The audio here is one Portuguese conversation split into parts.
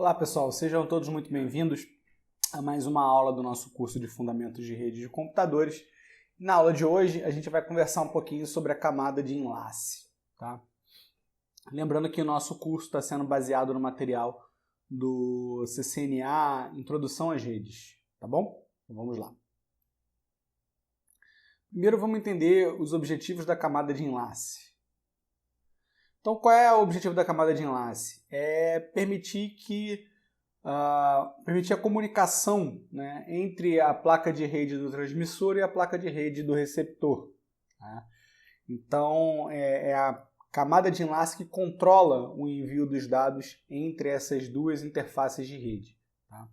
Olá pessoal, sejam todos muito bem-vindos a mais uma aula do nosso curso de Fundamentos de Redes de Computadores. Na aula de hoje a gente vai conversar um pouquinho sobre a camada de enlace. Tá? Lembrando que o nosso curso está sendo baseado no material do CCNA Introdução às Redes, tá bom? Então vamos lá. Primeiro vamos entender os objetivos da camada de enlace. Então, qual é o objetivo da camada de enlace? É permitir a comunicação, né, entre a placa de rede do transmissor e a placa de rede do receptor. Tá? Então, é a camada de enlace que controla o envio dos dados entre essas duas interfaces de rede. Tá?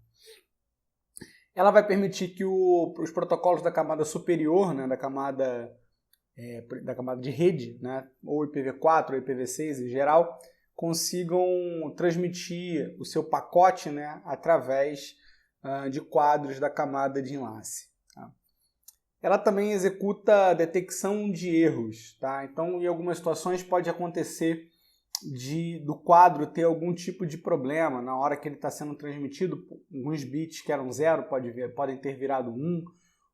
Ela vai permitir que os protocolos da camada superior, né, da camada de rede, né, ou IPv4 ou IPv6 em geral, consigam transmitir o seu pacote, né, através de quadros da camada de enlace. Tá? Ela também executa detecção de erros. Tá? Então, em algumas situações pode acontecer do quadro ter algum tipo de problema na hora que ele está sendo transmitido. Alguns bits que eram 0 podem ter virado 1,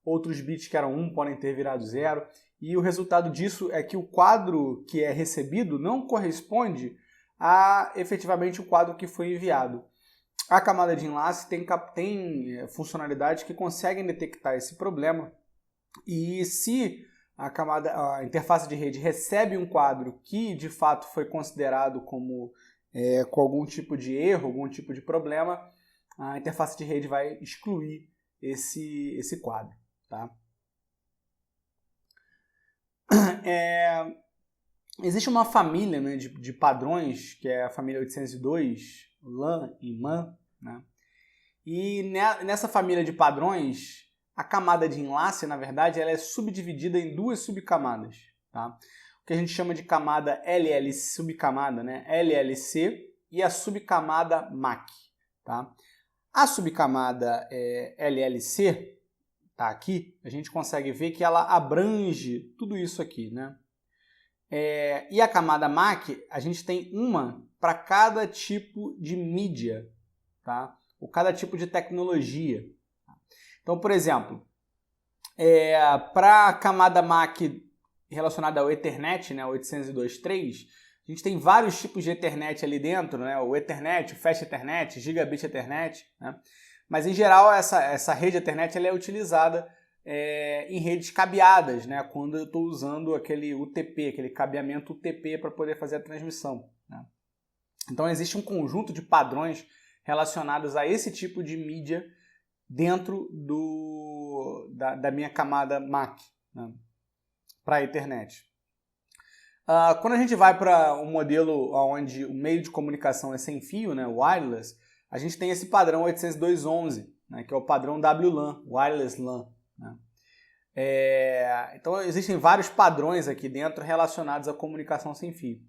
outros bits que eram 1 podem ter virado 0. E o resultado disso é que o quadro que é recebido não corresponde a efetivamente o quadro que foi enviado. A camada de enlace tem funcionalidades que conseguem detectar esse problema, e se a interface de rede recebe um quadro que de fato foi considerado com algum tipo de erro, algum tipo de problema, a interface de rede vai excluir esse quadro. Tá? Existe uma família, né, de padrões, que é a família 802, LAN e MAN. Né? E nessa família de padrões, a camada de enlace, na verdade, ela é subdividida em duas subcamadas. Tá? O que a gente chama de camada LLC, subcamada, né, LLC, e a subcamada MAC. Tá? A subcamada LLC, tá aqui, a gente consegue ver que ela abrange tudo isso aqui, né? E a camada MAC, a gente tem uma para cada tipo de mídia, tá? Ou cada tipo de tecnologia. Então, por exemplo, para a camada MAC relacionada ao Ethernet, né, 802.3, a gente tem vários tipos de Ethernet ali dentro, né? O Ethernet, o Fast Ethernet, Gigabit Ethernet, né? Mas, em geral, essa rede Ethernet ela é utilizada em redes cabeadas, né? Quando eu estou usando aquele UTP, aquele cabeamento UTP para poder fazer a transmissão. Né? Então, existe um conjunto de padrões relacionados a esse tipo de mídia dentro da minha camada MAC, né? Para a Ethernet. Quando a gente vai para um modelo onde o meio de comunicação é sem fio, né? Wireless, a gente tem esse padrão 802.11, né, que é o padrão WLAN, Wireless LAN. Né? Então, existem vários padrões aqui dentro relacionados à comunicação sem fio.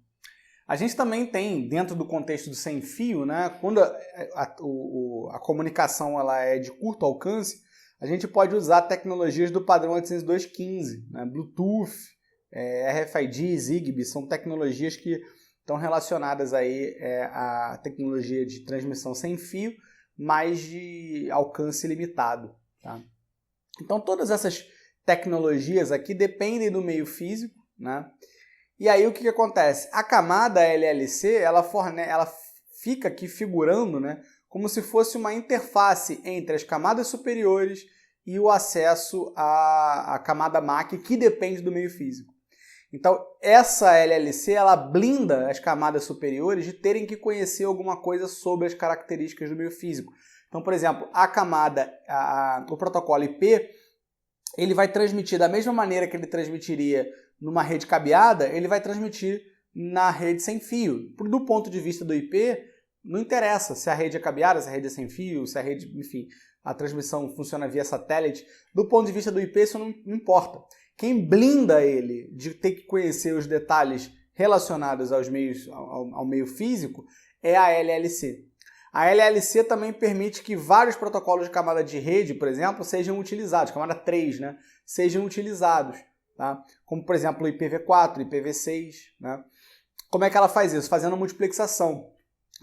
A gente também tem, dentro do contexto do sem fio, né, quando a comunicação ela é de curto alcance, a gente pode usar tecnologias do padrão 802.15, né, Bluetooth, RFID, Zigbee, são tecnologias que estão relacionadas aí à tecnologia de transmissão sem fio, mas de alcance limitado. Tá? Então, todas essas tecnologias aqui dependem do meio físico. Né? E aí, o que acontece? A camada LLC ela fica aqui figurando, né, como se fosse uma interface entre as camadas superiores e o acesso à camada MAC, que depende do meio físico. Então, essa LLC ela blinda as camadas superiores de terem que conhecer alguma coisa sobre as características do meio físico. Então, por exemplo, o protocolo IP, ele vai transmitir da mesma maneira que ele transmitiria numa rede cabeada, ele vai transmitir na rede sem fio. Do ponto de vista do IP, não interessa se a rede é cabeada, se a rede é sem fio, se a rede, enfim, a transmissão funciona via satélite. Do ponto de vista do IP, isso não importa. Quem blinda ele de ter que conhecer os detalhes relacionados ao meio físico é a LLC. A LLC também permite que vários protocolos de camada de rede, por exemplo, sejam utilizados, camada 3, né, sejam utilizados. Tá? Como, por exemplo, o IPv4, IPv6. Né? Como é que ela faz isso? Fazendo multiplexação.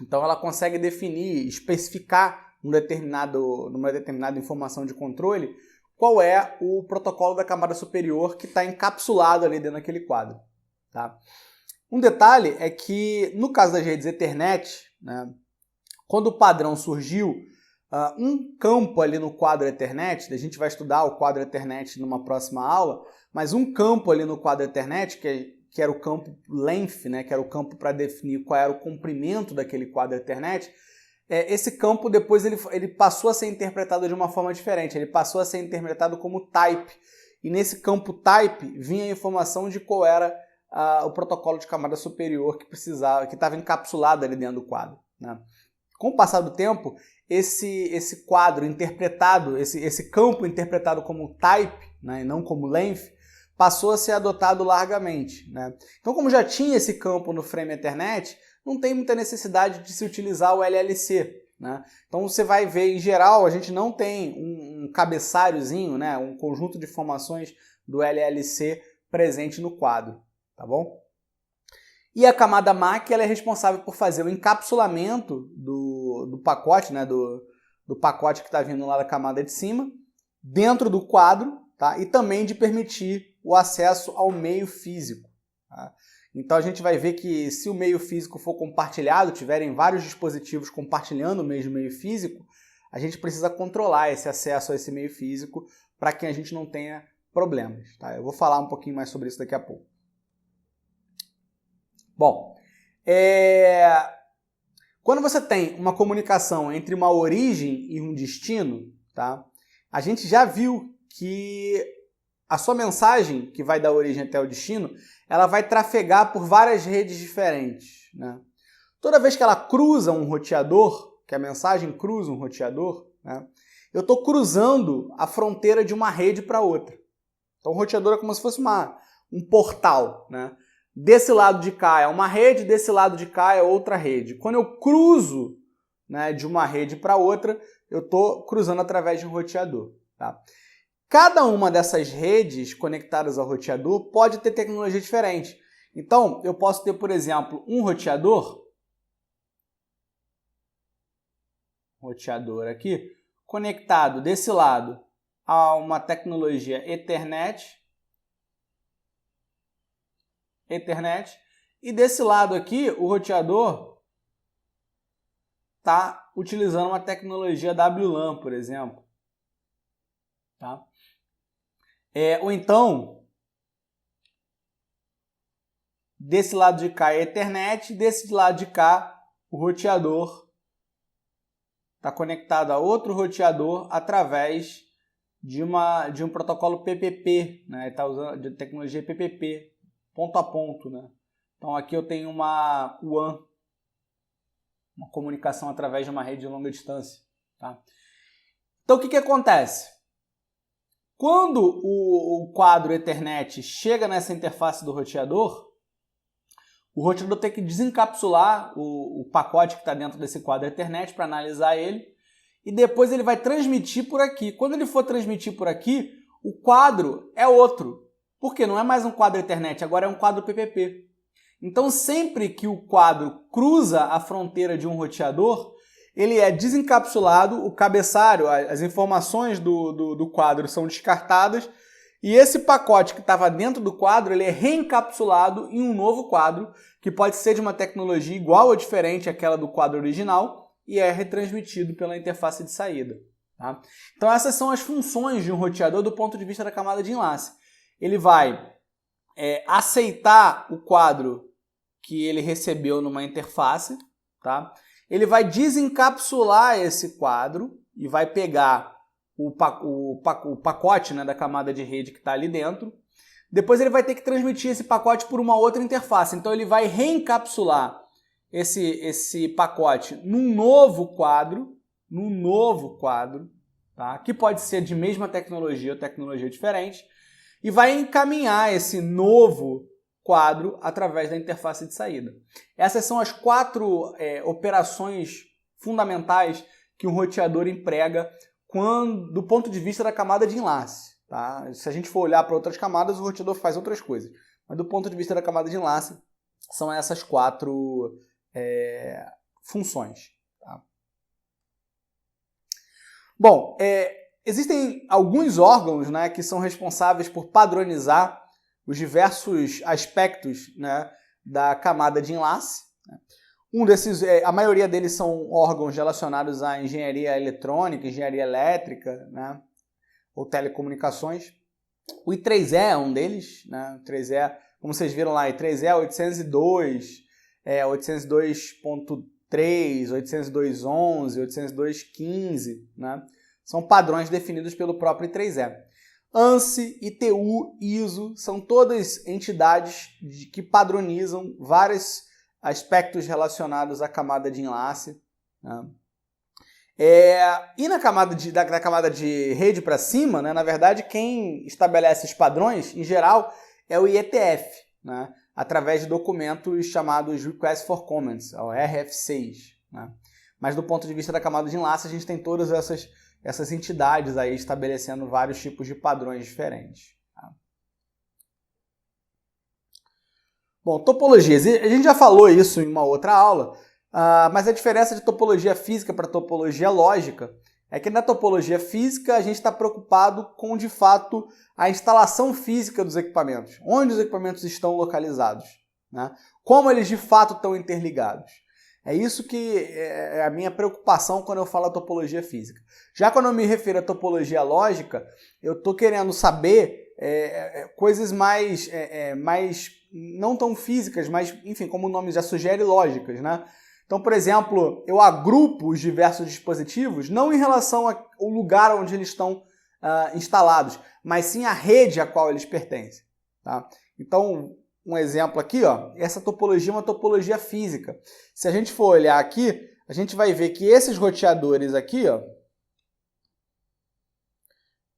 Então ela consegue definir, especificar numa determinada informação de controle qual é o protocolo da camada superior que está encapsulado ali dentro daquele quadro. Tá? Um detalhe é que no caso das redes Ethernet, né, quando o padrão surgiu, um campo ali no quadro Ethernet, a gente vai estudar o quadro Ethernet numa próxima aula, mas um campo ali no quadro Ethernet, que era o campo length, né, que era o campo para definir qual era o comprimento daquele quadro Ethernet, esse campo depois ele passou a ser interpretado de uma forma diferente, ele passou a ser interpretado como type, e nesse campo type vinha a informação de qual era o protocolo de camada superior que estava encapsulado ali dentro do quadro. Né? Com o passar do tempo, esse quadro interpretado, esse campo interpretado como type, né, e não como length, passou a ser adotado largamente. Né? Então, como já tinha esse campo no frame Ethernet, não tem muita necessidade de se utilizar o LLC. Né? Então, você vai ver, em geral, a gente não tem um cabeçalhozinho, né, um conjunto de informações do LLC presente no quadro. Tá bom? E a camada MAC ela é responsável por fazer o encapsulamento do pacote, né, do pacote que está vindo lá da camada de cima, dentro do quadro, tá? E também de permitir o acesso ao meio físico. Tá? Então a gente vai ver que se o meio físico for compartilhado, tiverem vários dispositivos compartilhando o mesmo meio físico, a gente precisa controlar esse acesso a esse meio físico para que a gente não tenha problemas. Tá? Eu vou falar um pouquinho mais sobre isso daqui a pouco. Bom, quando você tem uma comunicação entre uma origem e um destino, tá? A gente já viu que a sua mensagem, que vai da origem até o destino, ela vai trafegar por várias redes diferentes. Né? Toda vez que ela cruza um roteador, que a mensagem cruza um roteador, né? Eu estou cruzando a fronteira de uma rede para outra. Então o roteador é como se fosse um portal, né? Desse lado de cá é uma rede, desse lado de cá é outra rede. Quando eu cruzo, né, de uma rede para outra, eu estou cruzando através de um roteador. Tá? Cada uma dessas redes conectadas ao roteador pode ter tecnologia diferente. Então, eu posso ter, por exemplo, um roteador aqui, conectado desse lado a uma tecnologia Ethernet, e desse lado aqui o roteador está utilizando uma tecnologia WLAN, por exemplo. Tá? Ou então, desse lado de cá é Ethernet, desse lado de cá o roteador está conectado a outro roteador através de um protocolo PPP, né? Está usando de tecnologia PPP, ponto a ponto, né? Então aqui eu tenho uma WAN, uma comunicação através de uma rede de longa distância. Tá? Então o que acontece? Quando o quadro Ethernet chega nessa interface do roteador, o roteador tem que desencapsular o pacote que está dentro desse quadro Ethernet para analisar ele, e depois ele vai transmitir por aqui. Quando ele for transmitir por aqui, o quadro é outro. Porque não é mais um quadro Ethernet, agora é um quadro PPP. Então, sempre que o quadro cruza a fronteira de um roteador, ele é desencapsulado, o cabeçalho, as informações do quadro são descartadas, e esse pacote que estava dentro do quadro, ele é reencapsulado em um novo quadro, que pode ser de uma tecnologia igual ou diferente àquela do quadro original, e é retransmitido pela interface de saída. Tá? Então, essas são as funções de um roteador do ponto de vista da camada de enlace. Ele vai aceitar o quadro que ele recebeu numa interface, tá? Ele vai desencapsular esse quadro e vai pegar o pacote, né, da camada de rede que está ali dentro. Depois ele vai ter que transmitir esse pacote por uma outra interface. Então ele vai reencapsular esse pacote num novo quadro, tá? Que pode ser de mesma tecnologia ou tecnologia diferente, e vai encaminhar esse novo quadro através da interface de saída. Essas são as 4 operações fundamentais que um roteador emprega do ponto de vista da camada de enlace. Tá? Se a gente for olhar para outras camadas, o roteador faz outras coisas. Mas do ponto de vista da camada de enlace, são essas 4 funções. Tá? Bom, existem alguns órgãos, né, que são responsáveis por padronizar os diversos aspectos, né, da camada de enlace. Um desses, a maioria deles são órgãos relacionados à engenharia eletrônica, engenharia elétrica, né, ou telecomunicações. O I3E é um deles, né? O I3E, como vocês viram lá, I3E é 802, 802.3, 802.11, 802.15, né? São padrões definidos pelo próprio I3E. ANSI, ITU, ISO, são todas entidades que padronizam vários aspectos relacionados à camada de enlace, né? E na camada da camada de rede para cima, né, na verdade, quem estabelece os padrões, em geral, é o IETF, né, através de documentos chamados Request for Comments, ou RFCs. Né. Mas do ponto de vista da camada de enlace, a gente tem todas essas entidades aí estabelecendo vários tipos de padrões diferentes. Tá. Bom, topologias. A gente já falou isso em uma outra aula, mas a diferença de topologia física para topologia lógica é que na topologia física a gente está preocupado com, de fato, a instalação física dos equipamentos, onde os equipamentos estão localizados, né? Como eles de fato estão interligados. É isso que é a minha preocupação quando eu falo topologia física. Já quando eu me refiro à topologia lógica, eu estou querendo saber coisas mais não tão físicas, mas, enfim, como o nome já sugere, lógicas, né? Então, por exemplo, eu agrupo os diversos dispositivos não em relação ao lugar onde eles estão instalados, mas sim a rede a qual eles pertencem. Tá? Então, um exemplo aqui, ó, essa topologia é uma topologia física. Se a gente for olhar aqui, a gente vai ver que esses roteadores aqui, ó,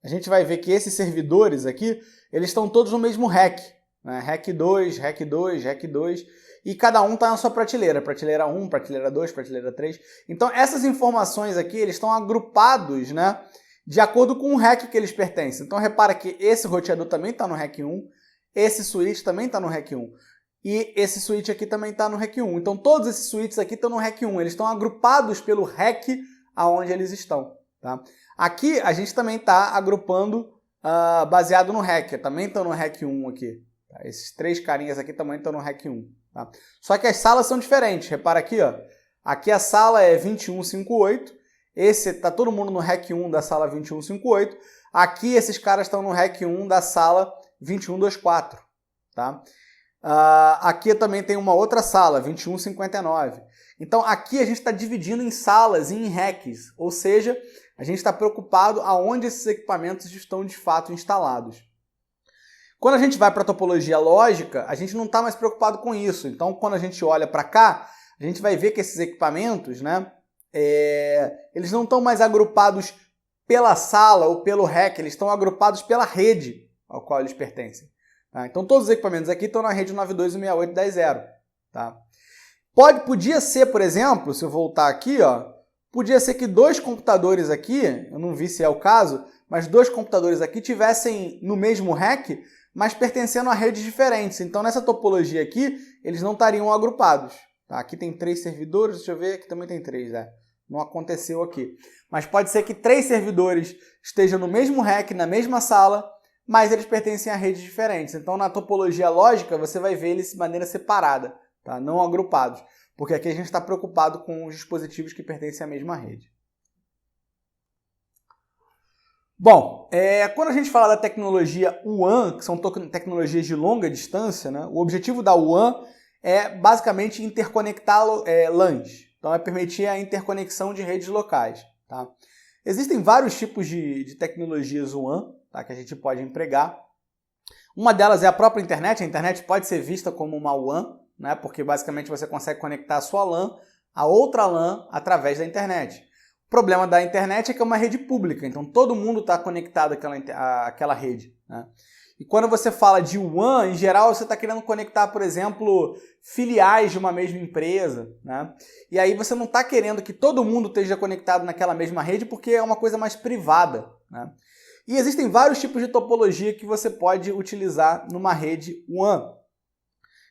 a gente vai ver que esses servidores aqui, eles estão todos no mesmo rack. Né? Rack 2, Rack 2, Rack 2... E cada um está na sua prateleira, prateleira 1, prateleira 2, prateleira 3. Então, essas informações aqui, eles estão agrupados, né, de acordo com o rack que eles pertencem. Então, repara que esse roteador também está no rack 1, esse switch também está no rack 1, e esse switch aqui também está no rack 1. Então, todos esses switches aqui estão no rack 1, eles estão agrupados pelo rack aonde eles estão. Tá? Aqui, a gente também está agrupando baseado no rack, também estão no rack 1 aqui. Tá? Esses três carinhas aqui também estão no rack 1. Tá? Só que as salas são diferentes. Repara aqui, ó. Aqui a sala é 2158. Esse tá todo mundo no rack 1 da sala 2158. Aqui esses caras estão no rack 1 da sala 2124. Tá? Aqui também tem uma outra sala, 2159. Então aqui a gente está dividindo em salas e em racks. Ou seja, a gente está preocupado aonde esses equipamentos estão de fato instalados. Quando a gente vai para a topologia lógica, a gente não está mais preocupado com isso. Então, quando a gente olha para cá, a gente vai ver que esses equipamentos, né, eles não estão mais agrupados pela sala ou pelo rack, eles estão agrupados pela rede ao qual eles pertencem. Tá? Então, todos os equipamentos aqui estão na rede 92.168.10.0. Tá? Podia ser, por exemplo, se eu voltar aqui, ó, podia ser que dois computadores aqui, eu não vi se é o caso, mas dois computadores aqui tivessem no mesmo rack, mas pertencendo a redes diferentes. Então, nessa topologia aqui, eles não estariam agrupados. Tá? Aqui tem 3 servidores, deixa eu ver, aqui também tem 3, né? Não aconteceu aqui. Mas pode ser que 3 servidores estejam no mesmo rack, na mesma sala, mas eles pertencem a redes diferentes. Então, na topologia lógica, você vai ver eles de maneira separada, tá? Não agrupados. Porque aqui a gente está preocupado com os dispositivos que pertencem à mesma rede. Bom, quando a gente fala da tecnologia WAN, que são tecnologias de longa distância, né, o objetivo da WAN é basicamente interconectar LANs. Então, é permitir a interconexão de redes locais. Tá? Existem vários tipos de tecnologias WAN, tá, que a gente pode empregar. Uma delas é a própria internet. A internet pode ser vista como uma WAN, né, porque basicamente você consegue conectar a sua LAN a outra LAN através da internet. O problema da internet é que é uma rede pública, então todo mundo está conectado àquela rede. Né? E quando você fala de WAN, em geral você está querendo conectar, por exemplo, filiais de uma mesma empresa. Né? E aí você não está querendo que todo mundo esteja conectado naquela mesma rede porque é uma coisa mais privada. Né? E existem vários tipos de topologia que você pode utilizar numa rede WAN.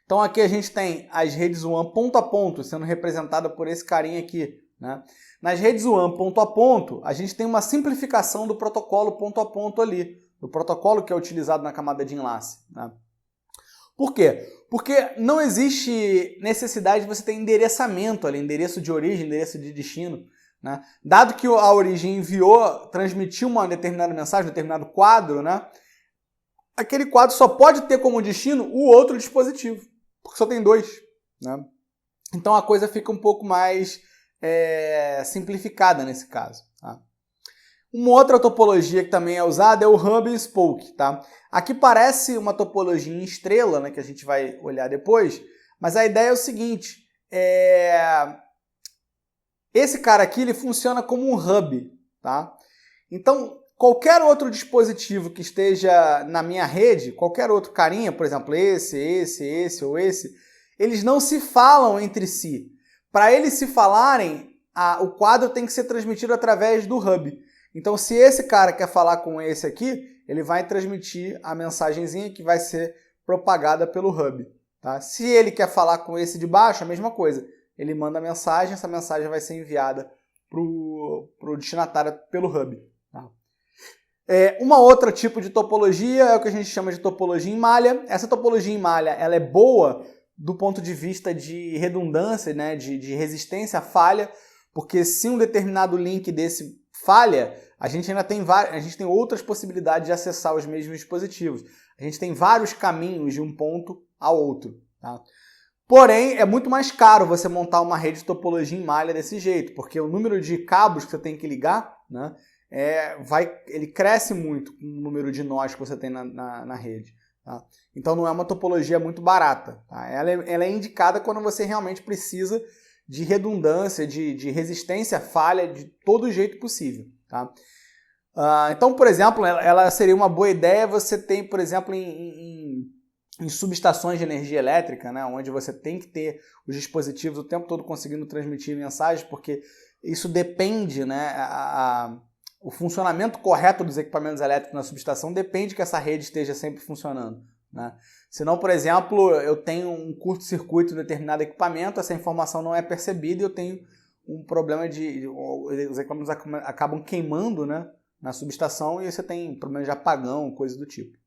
Então aqui a gente tem as redes WAN ponto a ponto sendo representada por esse carinha aqui, né? Nas redes WAN ponto a ponto, a gente tem uma simplificação do protocolo ponto a ponto ali, do protocolo que é utilizado na camada de enlace, né? Por quê? Porque não existe necessidade de você ter endereçamento ali, endereço de origem, endereço de destino, né? Dado que a origem transmitiu uma determinada mensagem, um determinado quadro, né? Aquele quadro só pode ter como destino o outro dispositivo, porque só tem dois, né? Então a coisa fica um pouco mais simplificada nesse caso, tá? Uma outra topologia que também é usada é o Hub and Spoke, tá? Aqui parece uma topologia em estrela, né, que a gente vai olhar depois, mas a ideia é o seguinte, esse cara aqui ele funciona como um hub, tá? Então, qualquer outro dispositivo que esteja na minha rede, qualquer outro carinha, por exemplo, esse ou esse, eles não se falam entre si. Para eles se falarem, o quadro tem que ser transmitido através do hub. Então, se esse cara quer falar com esse aqui, ele vai transmitir a mensagenzinha que vai ser propagada pelo hub, tá? Se ele quer falar com esse de baixo, a mesma coisa. Ele manda a mensagem, essa mensagem vai ser enviada para o destinatário pelo hub, tá? Uma outra tipo de topologia é o que a gente chama de topologia em malha. Essa topologia em malha ela é boa do ponto de vista de redundância, né, de resistência à falha, porque se um determinado link desse falha, a gente ainda tem outras possibilidades de acessar os mesmos dispositivos. A gente tem vários caminhos de um ponto ao outro, tá? Porém, é muito mais caro você montar uma rede de topologia em malha desse jeito, porque o número de cabos que você tem que ligar, né, ele cresce muito com o número de nós que você tem na rede, tá? Então não é uma topologia muito barata, tá? Ela é indicada quando você realmente precisa de redundância, de resistência à falha de todo jeito possível, tá? Então, por exemplo, ela seria uma boa ideia você ter, por exemplo, em subestações de energia elétrica, né, onde você tem que ter os dispositivos o tempo todo conseguindo transmitir mensagens, porque isso depende, né, o funcionamento correto dos equipamentos elétricos na subestação depende que essa rede esteja sempre funcionando, né? Senão, por exemplo, eu tenho um curto-circuito em determinado equipamento, essa informação não é percebida e eu tenho um problema os equipamentos acabam queimando, né, na subestação e você tem problema de apagão, coisa do tipo.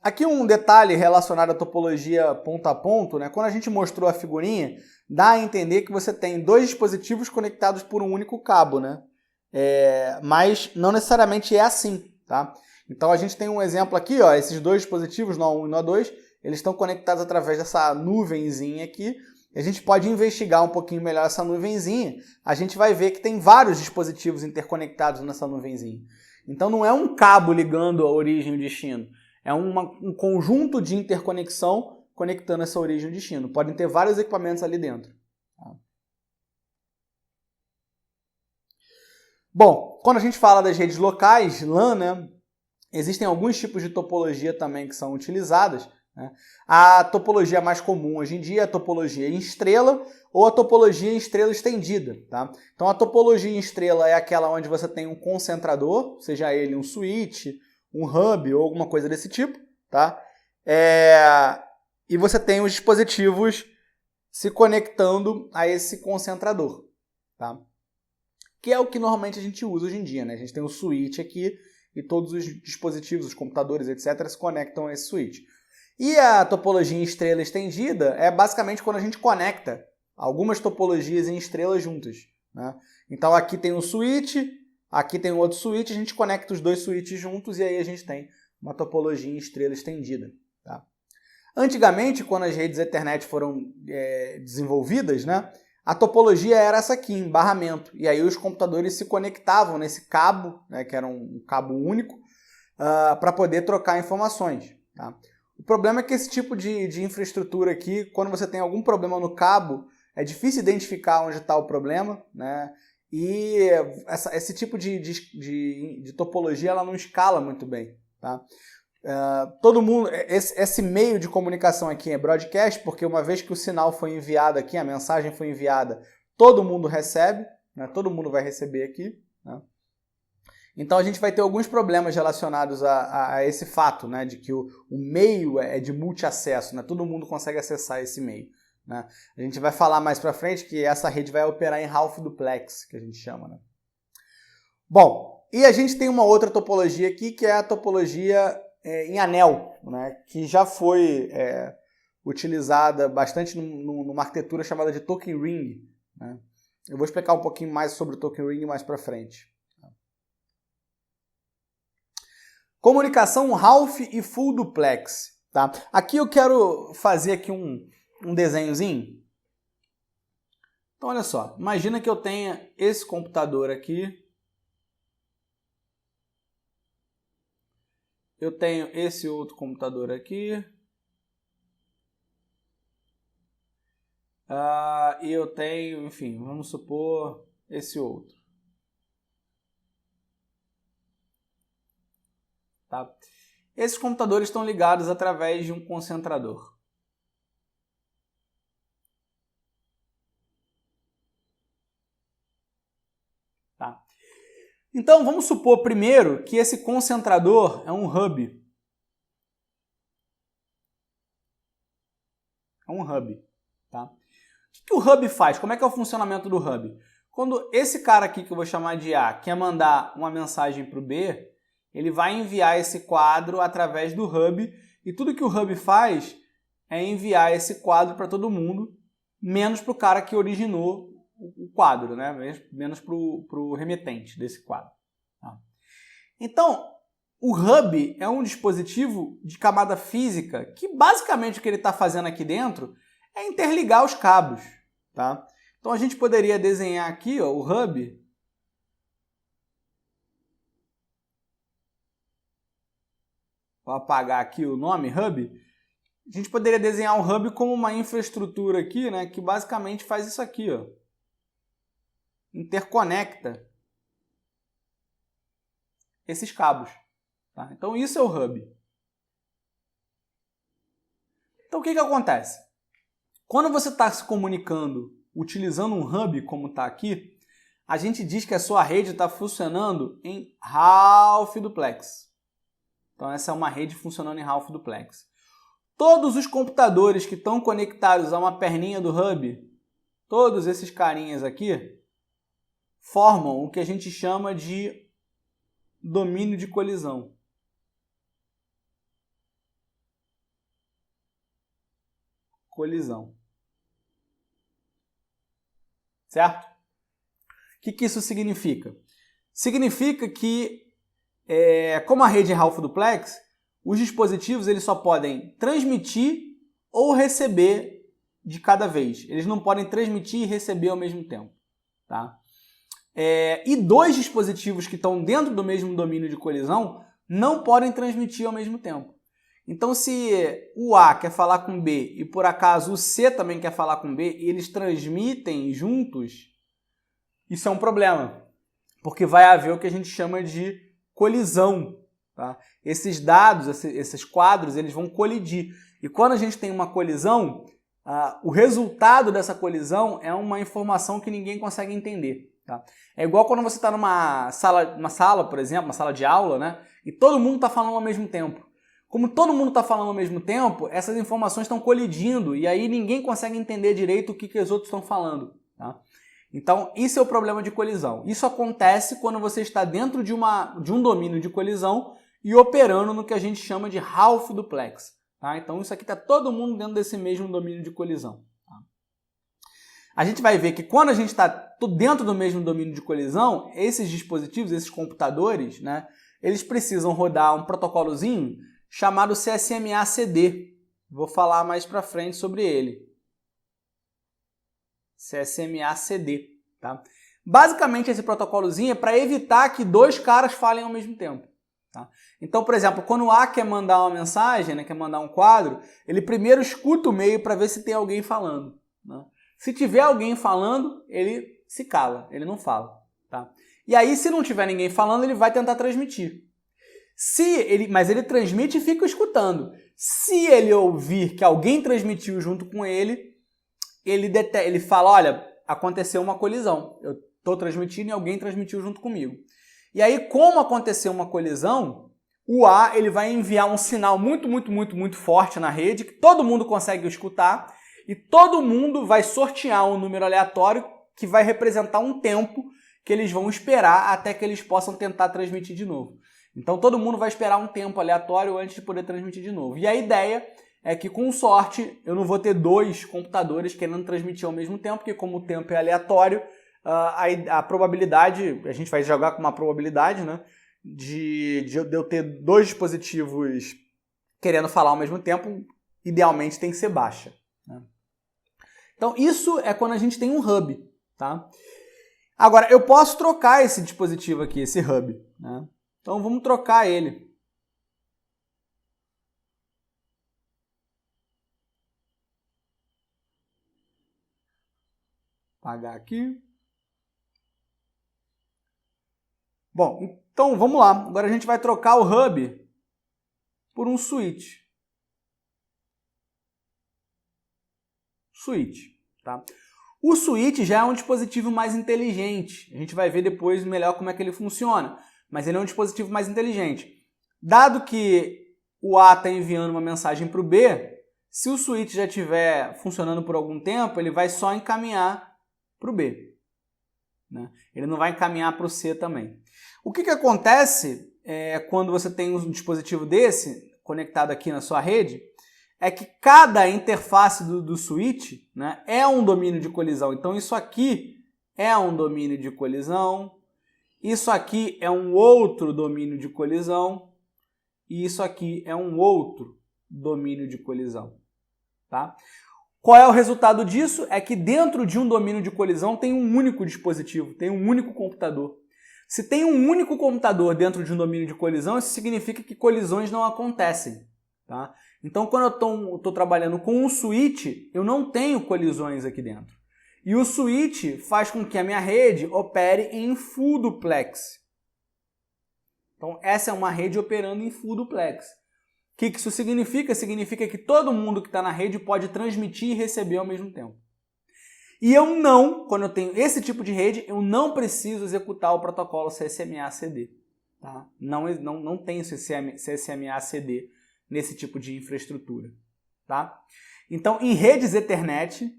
Aqui um detalhe relacionado à topologia ponto a ponto, né? Quando a gente mostrou a figurinha, dá a entender que você tem dois dispositivos conectados por um único cabo, né? Mas não necessariamente é assim, tá? Então a gente tem um exemplo aqui, ó, esses dois dispositivos, nó 1 e nó 2, eles estão conectados através dessa nuvenzinha aqui. A gente pode investigar um pouquinho melhor essa nuvenzinha. A gente vai ver que tem vários dispositivos interconectados nessa nuvenzinha. Então não é um cabo ligando a origem e o destino. É um conjunto de interconexão conectando essa origem e o destino. Podem ter vários equipamentos ali dentro. Bom, quando a gente fala das redes locais, LAN, né, existem alguns tipos de topologia também que são utilizadas, né? A topologia mais comum hoje em dia é a topologia em estrela ou a topologia em estrela estendida, tá? Então a topologia em estrela é aquela onde você tem um concentrador, seja ele um switch, um hub ou alguma coisa desse tipo, tá? E você tem os dispositivos se conectando a esse concentrador, tá? Que é o que normalmente a gente usa hoje em dia, né? A gente tem o switch aqui e todos os dispositivos, os computadores, etc., se conectam a esse switch. E a topologia em estrela estendida é basicamente quando a gente conecta algumas topologias em estrelas juntas, né? Então aqui tem um switch, aqui tem um outro switch, a gente conecta os dois switches juntos e aí a gente tem uma topologia em estrela estendida, tá? Antigamente, quando as redes Ethernet foram desenvolvidas, né, a topologia era essa aqui, em barramento. E aí os computadores se conectavam nesse cabo, né, que era um cabo único, para poder trocar informações, tá? O problema é que esse tipo de infraestrutura aqui, quando você tem algum problema no cabo, é difícil identificar onde está o problema, né? E esse tipo de topologia ela não escala muito bem, tá? Todo mundo, esse meio de comunicação aqui é broadcast, porque uma vez que o sinal foi enviado aqui, a mensagem foi enviada, todo mundo recebe, né? Todo mundo vai receber aqui, né? Então a gente vai ter alguns problemas relacionados a esse fato, né, de que o meio é de multiacesso, né, todo mundo consegue acessar esse meio. Né? A gente vai falar mais para frente que essa rede vai operar em half duplex, que a gente chama. Né? Bom, e a gente tem uma outra topologia aqui, que é a topologia em anel, né, que já foi utilizada bastante numa arquitetura chamada de token ring. Né? Eu vou explicar um pouquinho mais sobre o token ring mais para frente. Comunicação half e full duplex. Tá? Aqui eu quero fazer aqui um desenhozinho. Então, olha só. Imagina que eu tenha esse computador aqui. Eu tenho esse outro computador aqui. E eu tenho, enfim, vamos supor esse outro. Tá? Esses computadores estão ligados através de um concentrador. Tá? Então, vamos supor primeiro que esse concentrador é um hub. É um hub. Tá? O que o hub faz? Como é que é o funcionamento do hub? Quando esse cara aqui, que eu vou chamar de A, quer mandar uma mensagem para o B, ele vai enviar esse quadro através do hub, e tudo que o hub faz é enviar esse quadro para todo mundo, menos para o cara que originou o quadro, né? Menos para o remetente desse quadro. Tá? Então, o hub é um dispositivo de camada física que basicamente o que ele está fazendo aqui dentro é interligar os cabos. Tá? Então a gente poderia desenhar aqui o hub. Vou apagar aqui o nome, hub. A gente poderia desenhar o hub como uma infraestrutura aqui, né, que basicamente faz isso aqui, ó. Interconecta esses cabos. Tá? Então isso é o hub. Então o que acontece? Quando você está se comunicando utilizando um hub, como está aqui, a gente diz que a sua rede está funcionando em half duplex. Então essa é uma rede funcionando em half duplex. Todos os computadores que estão conectados a uma perninha do hub, todos esses carinhas aqui, formam o que a gente chama de domínio de colisão. Colisão. Certo? O que isso significa? Significa que, como a rede é half duplex, os dispositivos eles só podem transmitir ou receber de cada vez. Eles não podem transmitir e receber ao mesmo tempo. Tá? E dois dispositivos que estão dentro do mesmo domínio de colisão não podem transmitir ao mesmo tempo. Então, se o A quer falar com o B e por acaso o C também quer falar com o B e eles transmitem juntos, isso é um problema, porque vai haver o que a gente chama de colisão. Tá? Esses dados, esses quadros, eles vão colidir. E quando a gente tem uma colisão, o resultado dessa colisão é uma informação que ninguém consegue entender. Tá? É igual quando você está numa sala, por exemplo, uma sala de aula, né? E todo mundo está falando ao mesmo tempo. Como todo mundo está falando ao mesmo tempo, essas informações estão colidindo e aí ninguém consegue entender direito o que os outros estão falando. Tá? Então, isso é o problema de colisão. Isso acontece quando você está dentro de um domínio de colisão e operando no que a gente chama de half duplex. Tá? Então, isso aqui está todo mundo dentro desse mesmo domínio de colisão. Tá? A gente vai ver que quando a gente está dentro do mesmo domínio de colisão, esses dispositivos, esses computadores, né, eles precisam rodar um protocolozinho chamado CSMA-CD. Vou falar mais para frente sobre ele. CSMA-CD. Tá? Basicamente, esse protocolozinho é para evitar que dois caras falem ao mesmo tempo. Tá? Então, por exemplo, quando o A quer mandar uma mensagem, né, quer mandar um quadro, ele primeiro escuta o meio para ver se tem alguém falando. Né? Se tiver alguém falando, ele se cala, ele não fala. Tá? E aí, se não tiver ninguém falando, ele vai tentar transmitir. Mas ele transmite e fica escutando. Se ele ouvir que alguém transmitiu junto com ele, ele fala, olha, aconteceu uma colisão. Eu estou transmitindo e alguém transmitiu junto comigo. E aí, como aconteceu uma colisão, o A ele vai enviar um sinal muito forte na rede, que todo mundo consegue escutar, e todo mundo vai sortear um número aleatório que vai representar um tempo que eles vão esperar até que eles possam tentar transmitir de novo. Então todo mundo vai esperar um tempo aleatório antes de poder transmitir de novo. E a ideia é que, com sorte, eu não vou ter dois computadores querendo transmitir ao mesmo tempo, porque como o tempo é aleatório, a probabilidade, a gente vai jogar com uma probabilidade, né, de eu ter dois dispositivos querendo falar ao mesmo tempo, idealmente tem que ser baixa, né? Então isso é quando a gente tem um hub, tá? Agora, eu posso trocar esse dispositivo aqui, esse hub, né? Então vamos trocar ele. Apagar aqui. Bom, então vamos lá. Agora a gente vai trocar o hub por um switch. Switch, tá? O switch já é um dispositivo mais inteligente. A gente vai ver depois melhor como é que ele funciona. Mas ele é um dispositivo mais inteligente. Dado que o A está enviando uma mensagem para o B, se o switch já estiver funcionando por algum tempo, ele vai só encaminhar para o B, né? Ele não vai encaminhar para o C também. O que acontece quando você tem um dispositivo desse conectado aqui na sua rede é que cada interface do switch, né, é um domínio de colisão. Então isso aqui é um domínio de colisão, isso aqui é um outro domínio de colisão e isso aqui é um outro domínio de colisão, tá? Qual é o resultado disso? É que dentro de um domínio de colisão tem um único dispositivo, tem um único computador. Se tem um único computador dentro de um domínio de colisão, isso significa que colisões não acontecem, tá? Então, quando eu estou trabalhando com um switch, eu não tenho colisões aqui dentro. E o switch faz com que a minha rede opere em full duplex. Então, essa é uma rede operando em full duplex. O que isso significa? Significa que todo mundo que está na rede pode transmitir e receber ao mesmo tempo. E eu não, quando eu tenho esse tipo de rede, eu não preciso executar o protocolo CSMA-CD. Tá? Não tenho CSMA-CD nesse tipo de infraestrutura. Tá? Então, em redes Ethernet,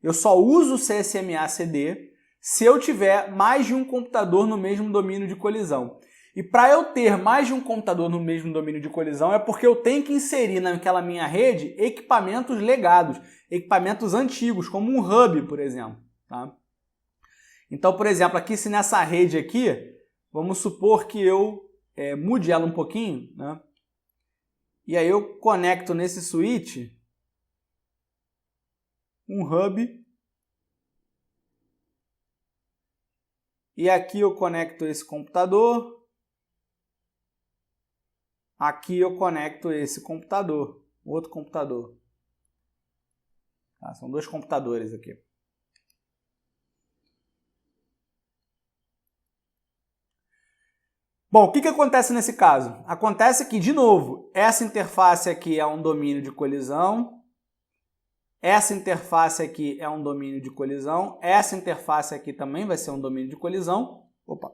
eu só uso o CSMA-CD se eu tiver mais de um computador no mesmo domínio de colisão. E para eu ter mais de um computador no mesmo domínio de colisão é porque eu tenho que inserir naquela minha rede equipamentos legados, equipamentos antigos, como um hub, por exemplo. Tá? Então, por exemplo, aqui se nessa rede aqui, vamos supor que eu mude ela um pouquinho, né? E aí eu conecto nesse switch um hub. E aqui eu conecto esse computador. Aqui eu conecto esse computador, outro computador. Tá, são dois computadores aqui. Bom, o que acontece nesse caso? Acontece que, de novo, essa interface aqui é um domínio de colisão, essa interface aqui é um domínio de colisão, essa interface aqui também vai ser um domínio de colisão. Opa!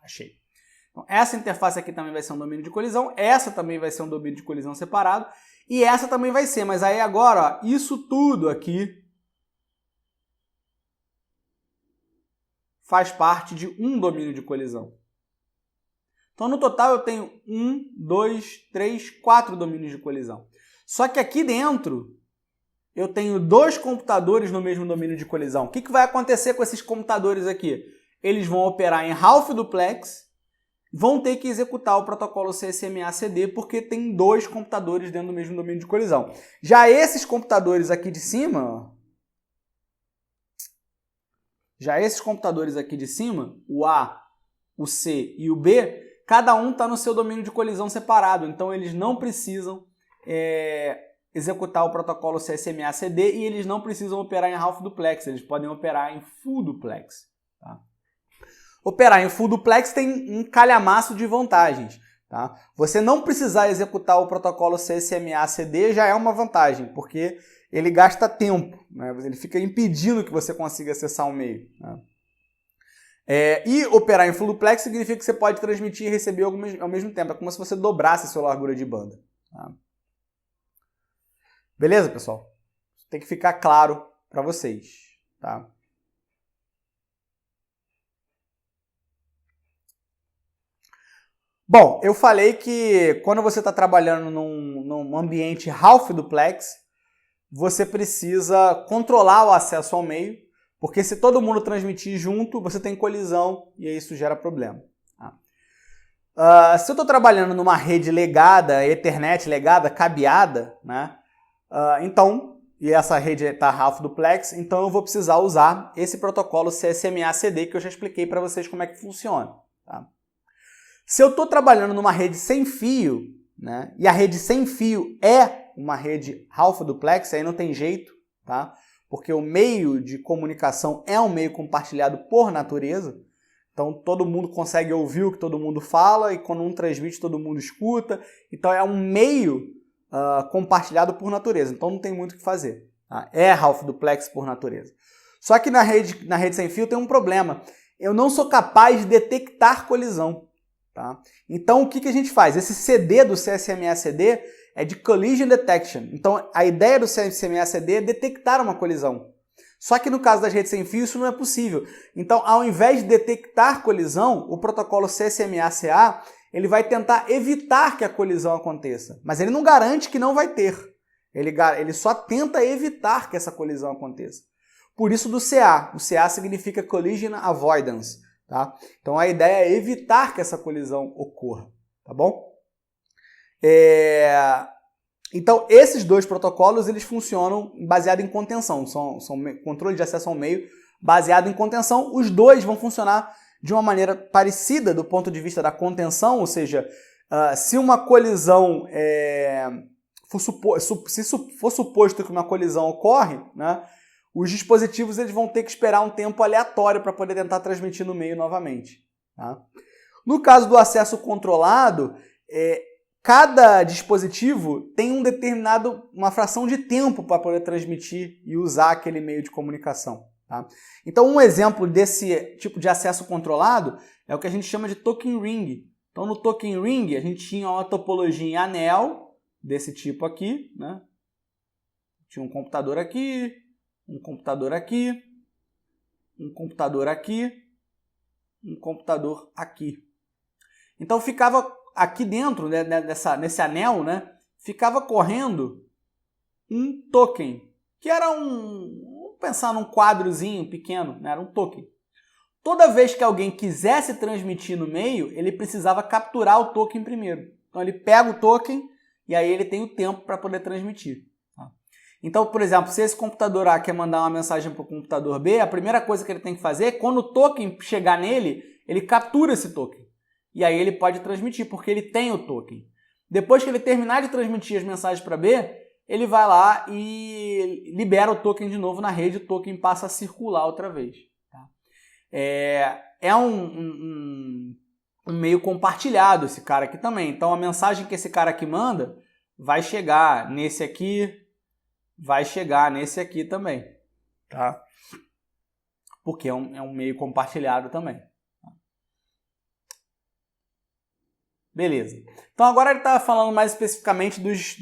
Achei. Então, essa interface aqui também vai ser um domínio de colisão, essa também vai ser um domínio de colisão separado, e essa também vai ser, mas aí agora, ó, isso tudo aqui faz parte de um domínio de colisão. Então, no total, eu tenho 1, 2, 3, 4 domínios de colisão. Só que aqui dentro, eu tenho dois computadores no mesmo domínio de colisão. O que vai acontecer com esses computadores aqui? Eles vão operar em half duplex, vão ter que executar o protocolo CSMA-CD porque tem dois computadores dentro do mesmo domínio de colisão. Já esses computadores aqui de cima, o A, o C e o B, cada um está no seu domínio de colisão separado, então eles não precisam executar o protocolo CSMA-CD e eles não precisam operar em half duplex, eles podem operar em full duplex. Tá? Operar em full duplex tem um calhamaço de vantagens. Tá? Você não precisar executar o protocolo CSMA-CD já é uma vantagem, porque ele gasta tempo, né? Ele fica impedindo que você consiga acessar o meio. Né? E operar em full duplex significa que você pode transmitir e receber ao mesmo tempo. É como se você dobrasse a sua largura de banda. Tá? Beleza, pessoal? Tem que ficar claro para vocês. Tá? Bom, eu falei que quando você está trabalhando num ambiente half duplex, você precisa controlar o acesso ao meio, porque se todo mundo transmitir junto, você tem colisão e aí isso gera problema. Tá? Se eu estou trabalhando numa rede legada, Ethernet legada, cabeada, né? Então, e essa rede está half duplex, então eu vou precisar usar esse protocolo CSMA-CD que eu já expliquei para vocês como é que funciona. Tá? Se eu estou trabalhando numa rede sem fio, né, e a rede sem fio é uma rede half duplex, aí não tem jeito, tá? Porque o meio de comunicação é um meio compartilhado por natureza, então todo mundo consegue ouvir o que todo mundo fala e quando um transmite todo mundo escuta, então é um meio compartilhado por natureza, então não tem muito o que fazer. Tá? É half duplex por natureza. Só que na rede sem fio tem um problema, eu não sou capaz de detectar colisão. Tá? Então, o que a gente faz? Esse CD do CSMA-CD é de Collision Detection. Então, a ideia do CSMA-CD é detectar uma colisão. Só que no caso das redes sem fio, isso não é possível. Então, ao invés de detectar colisão, o protocolo CSMA-CA ele vai tentar evitar que a colisão aconteça. Mas ele não garante que não vai ter. Ele só tenta evitar que essa colisão aconteça. Por isso do CA. O CA significa Collision Avoidance. Tá? Então a ideia é evitar que essa colisão ocorra, tá bom? Então esses dois protocolos eles funcionam baseado em contenção, são controle de acesso ao meio baseado em contenção. Os dois vão funcionar de uma maneira parecida do ponto de vista da contenção, ou seja, se uma colisão se for suposto que uma colisão ocorre, né? Os dispositivos eles vão ter que esperar um tempo aleatório para poder tentar transmitir no meio novamente. Tá? No caso do acesso controlado, cada dispositivo tem uma fração de tempo para poder transmitir e usar aquele meio de comunicação. Tá? Então, um exemplo desse tipo de acesso controlado é o que a gente chama de token ring. Então, no token ring, a gente tinha uma topologia em anel, desse tipo aqui. Né? Tinha um computador aqui, um computador aqui, um computador aqui, um computador aqui. Então ficava aqui dentro, né, nesse anel, né, ficava correndo um token, que era vamos pensar num quadrozinho pequeno, né, era um token. Toda vez que alguém quisesse transmitir no meio, ele precisava capturar o token primeiro. Então ele pega o token e aí ele tem o tempo para poder transmitir. Então, por exemplo, se esse computador A quer mandar uma mensagem para o computador B, a primeira coisa que ele tem que fazer é, quando o token chegar nele, ele captura esse token. E aí ele pode transmitir, porque ele tem o token. Depois que ele terminar de transmitir as mensagens para B, ele vai lá e libera o token de novo na rede, o token passa a circular outra vez. Tá? É um meio compartilhado esse cara aqui também. Então, a mensagem que esse cara aqui manda vai chegar nesse aqui, vai chegar nesse aqui também, tá? Porque é um meio compartilhado também. Beleza. Então agora ele está falando mais especificamente dos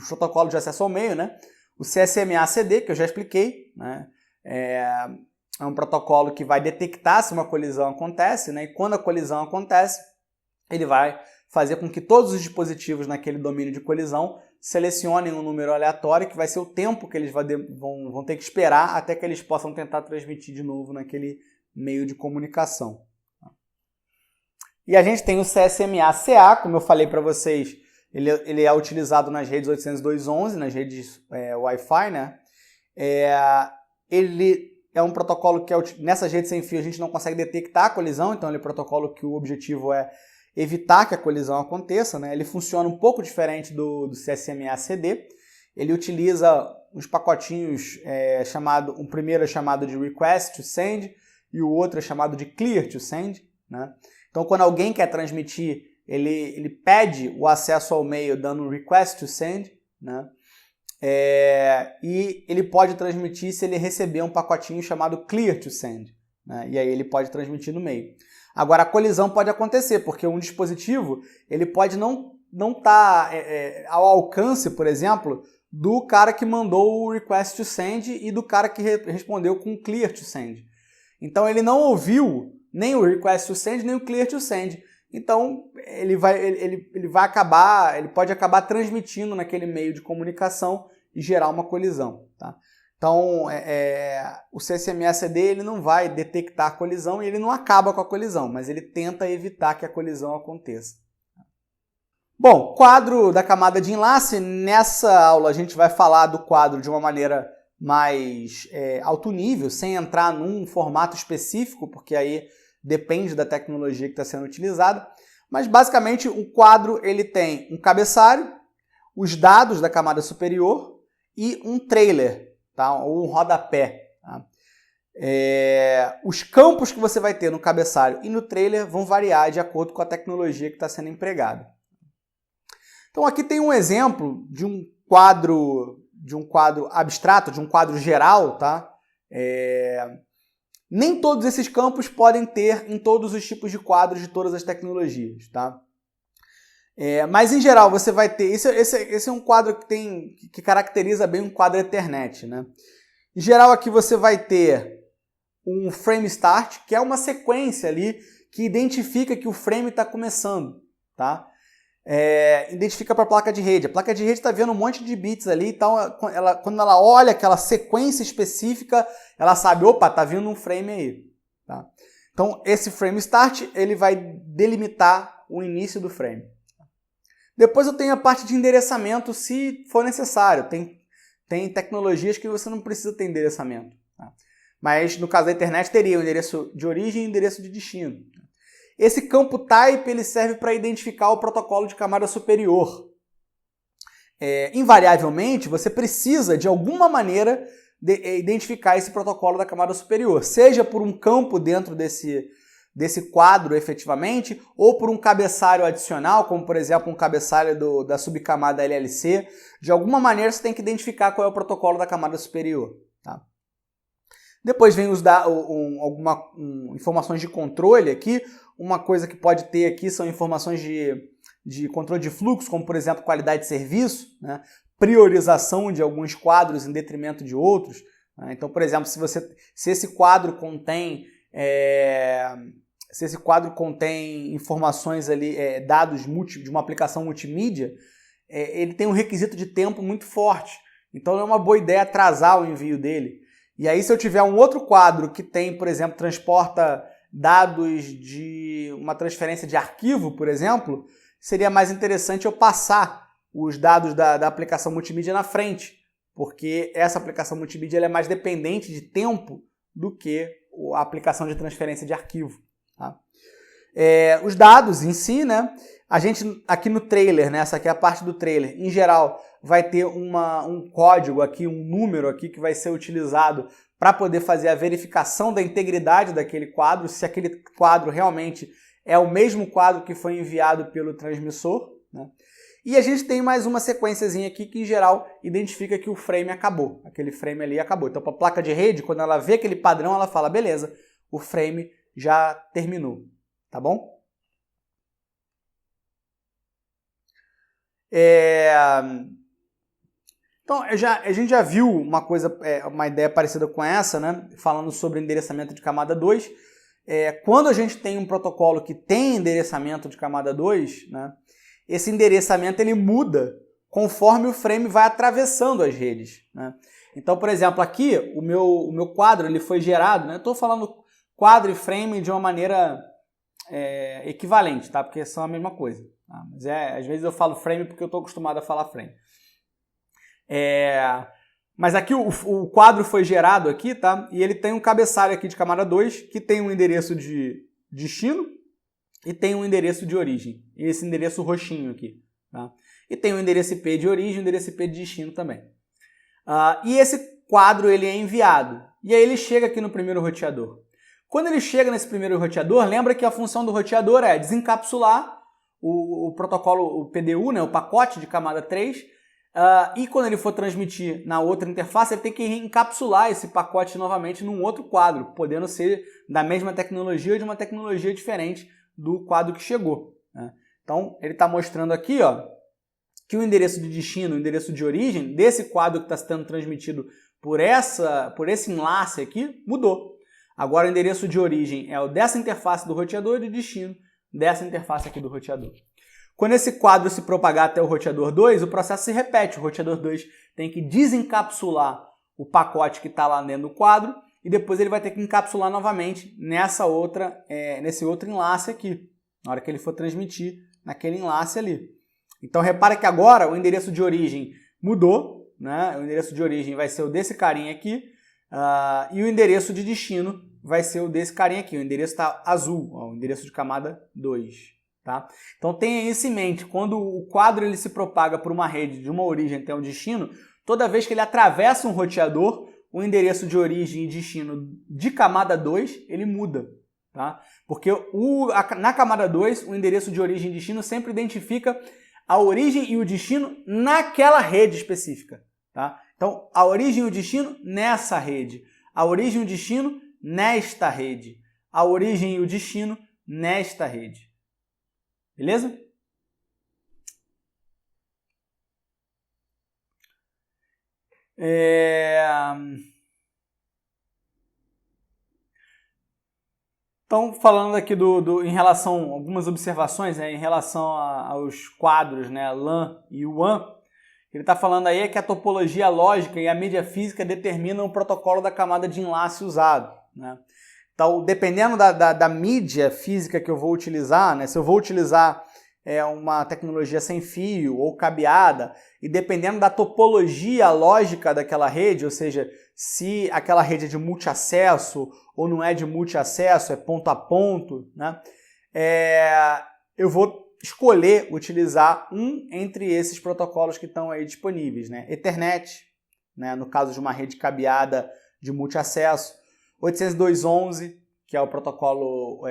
protocolos de acesso ao meio, né? O CSMA-CD, que eu já expliquei, né? É um protocolo que vai detectar se uma colisão acontece, né? E quando a colisão acontece, ele vai fazer com que todos os dispositivos naquele domínio de colisão selecionem um número aleatório, que vai ser o tempo que eles vão ter que esperar até que eles possam tentar transmitir de novo naquele meio de comunicação. E a gente tem o CSMA-CA, como eu falei para vocês, ele é utilizado nas redes 802.11, nas redes Wi-Fi, né? Ele é um protocolo que nessas redes sem fio a gente não consegue detectar a colisão, então ele é um protocolo que o objetivo é evitar que a colisão aconteça, né? Ele funciona um pouco diferente do CSMA-CD. Ele utiliza uns pacotinhos o primeiro é chamado de Request to Send e o outro é chamado de Clear to Send, né? Então, quando alguém quer transmitir, ele pede o acesso ao e-mail dando request to send, né? E ele pode transmitir se ele receber um pacotinho chamado clear to send, né? E aí ele pode transmitir no meio. Agora, a colisão pode acontecer, porque um dispositivo ele pode não estar ao alcance, por exemplo, do cara que mandou o request to send e do cara que respondeu com clear to send. Então, ele não ouviu nem o request to send, nem o clear to send. Então, ele pode acabar transmitindo naquele meio de comunicação e gerar uma colisão, tá? Então, o CSMA/CD ele não vai detectar a colisão e ele não acaba com a colisão, mas ele tenta evitar que a colisão aconteça. Bom, quadro da camada de enlace. Nessa aula a gente vai falar do quadro de uma maneira mais alto nível, sem entrar num formato específico, porque aí depende da tecnologia que está sendo utilizada. Mas basicamente o quadro ele tem um cabeçalho, os dados da camada superior e um trailer, tá? Ou um rodapé. Tá? Os campos que você vai ter no cabeçalho e no trailer vão variar de acordo com a tecnologia que está sendo empregada. Então aqui tem um exemplo de um quadro abstrato, de um quadro geral, tá? Nem todos esses campos podem ter em todos os tipos de quadros de todas as tecnologias, tá? Mas em geral você vai ter... Esse é um quadro que caracteriza bem um quadro Ethernet, né? Em geral aqui você vai ter um frame start, que é uma sequência ali que identifica que o frame está começando, tá? Identifica para a placa de rede. A placa de rede está vendo um monte de bits ali, então quando ela olha aquela sequência específica, ela sabe, opa, está vindo um frame aí. Tá? Então, esse frame start ele vai delimitar o início do frame. Depois eu tenho a parte de endereçamento, se for necessário. Tem tecnologias que você não precisa ter endereçamento. Tá? Mas, no caso da internet, teria o endereço de origem e o endereço de destino. Esse campo type ele serve para identificar o protocolo de camada superior. Invariavelmente, você precisa, de alguma maneira, identificar esse protocolo da camada superior, seja por um campo dentro desse quadro, efetivamente, ou por um cabeçalho adicional, como, por exemplo, um cabeçalho da subcamada LLC. De alguma maneira, você tem que identificar qual é o protocolo da camada superior. Tá? Depois vem algumas informações de controle aqui. Uma coisa que pode ter aqui são informações de controle de fluxo, como por exemplo qualidade de serviço, né? Priorização de alguns quadros em detrimento de outros. Né? Então, por exemplo, se esse quadro contém informações ali, dados de uma aplicação multimídia, ele tem um requisito de tempo muito forte. Então não é uma boa ideia atrasar o envio dele. E aí, se eu tiver um outro quadro que tem, por exemplo, transporta dados de uma transferência de arquivo, por exemplo, seria mais interessante eu passar os dados da aplicação multimídia na frente, porque essa aplicação multimídia ela é mais dependente de tempo do que a aplicação de transferência de arquivo. Tá? Os dados em si, né? A gente aqui no trailer, né? Essa aqui é a parte do trailer, em geral vai ter um código aqui, um número aqui que vai ser utilizado para poder fazer a verificação da integridade daquele quadro, se aquele quadro realmente é o mesmo quadro que foi enviado pelo transmissor. Né? E a gente tem mais uma sequenciazinha aqui que, em geral, identifica que o frame acabou. Aquele frame ali acabou. Então, para a placa de rede, quando ela vê aquele padrão, ela fala, beleza, o frame já terminou. Tá bom? Então, a gente já viu uma ideia parecida com essa, né? Falando sobre endereçamento de camada 2. Quando a gente tem um protocolo que tem endereçamento de camada 2, né? Esse endereçamento ele muda conforme o frame vai atravessando as redes. Né? Então, por exemplo, aqui o meu quadro ele foi gerado, né? Eu estou falando quadro e frame de uma maneira equivalente, tá? Porque são a mesma coisa. Tá? Mas às vezes eu falo frame porque eu estou acostumado a falar frame. Mas aqui o quadro foi gerado aqui, tá? E ele tem um cabeçalho aqui de camada 2 que tem um endereço de destino e tem um endereço de origem. E esse endereço roxinho aqui. Tá? E tem um endereço IP de origem e um endereço IP de destino também. E esse quadro ele é enviado. E aí ele chega aqui no primeiro roteador. Quando ele chega nesse primeiro roteador, lembra que a função do roteador é desencapsular o protocolo, o PDU, né, o pacote de camada 3, e quando ele for transmitir na outra interface, ele tem que encapsular esse pacote novamente num outro quadro, podendo ser da mesma tecnologia ou de uma tecnologia diferente do quadro que chegou, né? Então, ele está mostrando aqui, ó, que o endereço de destino, o endereço de origem desse quadro que está sendo transmitido por esse enlace aqui, mudou. Agora o endereço de origem é o dessa interface do roteador e de destino dessa interface aqui do roteador. Quando esse quadro se propagar até o roteador 2, o processo se repete. O roteador 2 tem que desencapsular o pacote que está lá dentro do quadro e depois ele vai ter que encapsular novamente nesse outro enlace aqui, na hora que ele for transmitir naquele enlace ali. Então repara que agora o endereço de origem mudou, né? O endereço de origem vai ser o desse carinha aqui, e o endereço de destino vai ser o desse carinha aqui. O endereço está azul, ó, o endereço de camada 2. Tá? Então tenha isso em mente, quando o quadro ele se propaga por uma rede de uma origem até um destino, toda vez que ele atravessa um roteador, o endereço de origem e destino de camada 2 ele muda. Tá? Porque na camada 2, o endereço de origem e destino sempre identifica a origem e o destino naquela rede específica. Tá? Então, a origem e o destino nessa rede, a origem e o destino nesta rede, a origem e o destino nesta rede. Beleza? Então, falando aqui em relação a algumas observações, né, em relação aos quadros, né, LAN e WAN, ele está falando aí que a topologia lógica e a mídia física determinam o protocolo da camada de enlace usado, né? Então, dependendo da mídia física que eu vou utilizar, né, se eu vou utilizar uma tecnologia sem fio ou cabeada, e dependendo da topologia lógica daquela rede, ou seja, se aquela rede é de multiacesso ou não é de multiacesso, é ponto a ponto, né, eu vou escolher utilizar um entre esses protocolos que estão aí disponíveis, né? Ethernet, né, no caso de uma rede cabeada de multiacesso, 802.11, que é o protocolo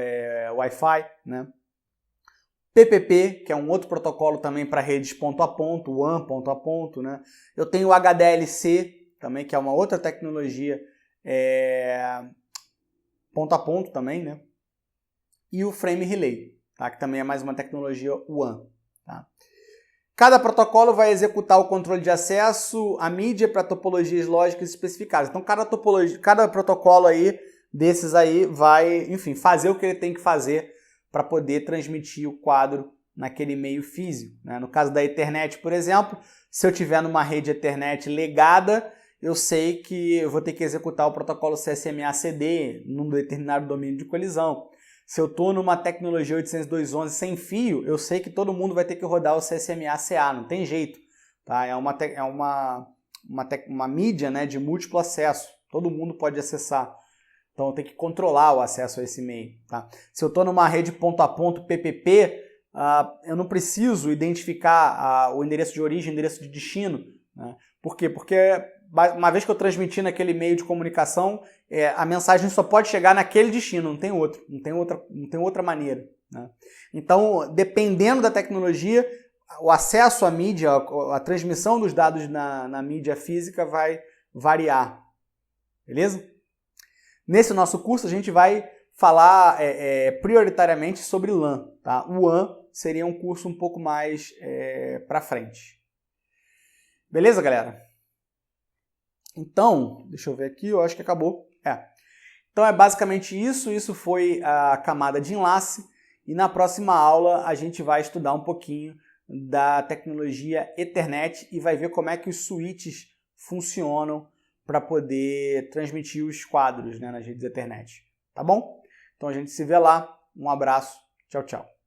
Wi-Fi, né? PPP, que é um outro protocolo também para redes ponto a ponto, WAN ponto a ponto, né? Eu tenho o HDLC também, que é uma outra tecnologia ponto a ponto também, né? E o Frame Relay, tá? Que também é mais uma tecnologia WAN. Tá? Cada protocolo vai executar o controle de acesso à mídia para topologias lógicas especificadas. Então, cada protocolo aí, desses aí vai, enfim, fazer o que ele tem que fazer para poder transmitir o quadro naquele meio físico, né? No caso da Ethernet, por exemplo, se eu tiver numa rede Ethernet legada, eu sei que eu vou ter que executar o protocolo CSMA-CD num determinado domínio de colisão. Se eu estou numa tecnologia 802.11 sem fio, eu sei que todo mundo vai ter que rodar o CSMA-CA, não tem jeito. Tá? É uma mídia, né, de múltiplo acesso, todo mundo pode acessar. Então eu tenho que controlar o acesso a esse meio. Tá? Se eu estou numa rede ponto a ponto PPP, eu não preciso identificar o endereço de origem e o endereço de destino. Né? Por quê? Porque uma vez que eu transmiti naquele meio de comunicação, a mensagem só pode chegar naquele destino, não tem outra maneira. Né? Então, dependendo da tecnologia, o acesso à mídia, a transmissão dos dados na mídia física vai variar. Beleza? Nesse nosso curso, a gente vai falar prioritariamente sobre LAN. Tá? O WAN seria um curso um pouco mais para frente. Beleza, galera? Então, deixa eu ver aqui, eu acho que acabou. Então é basicamente isso. Isso foi a camada de enlace. E na próxima aula a gente vai estudar um pouquinho da tecnologia Ethernet e vai ver como é que os switches funcionam para poder transmitir os quadros, né, nas redes Ethernet. Tá bom? Então a gente se vê lá. Um abraço. Tchau, tchau.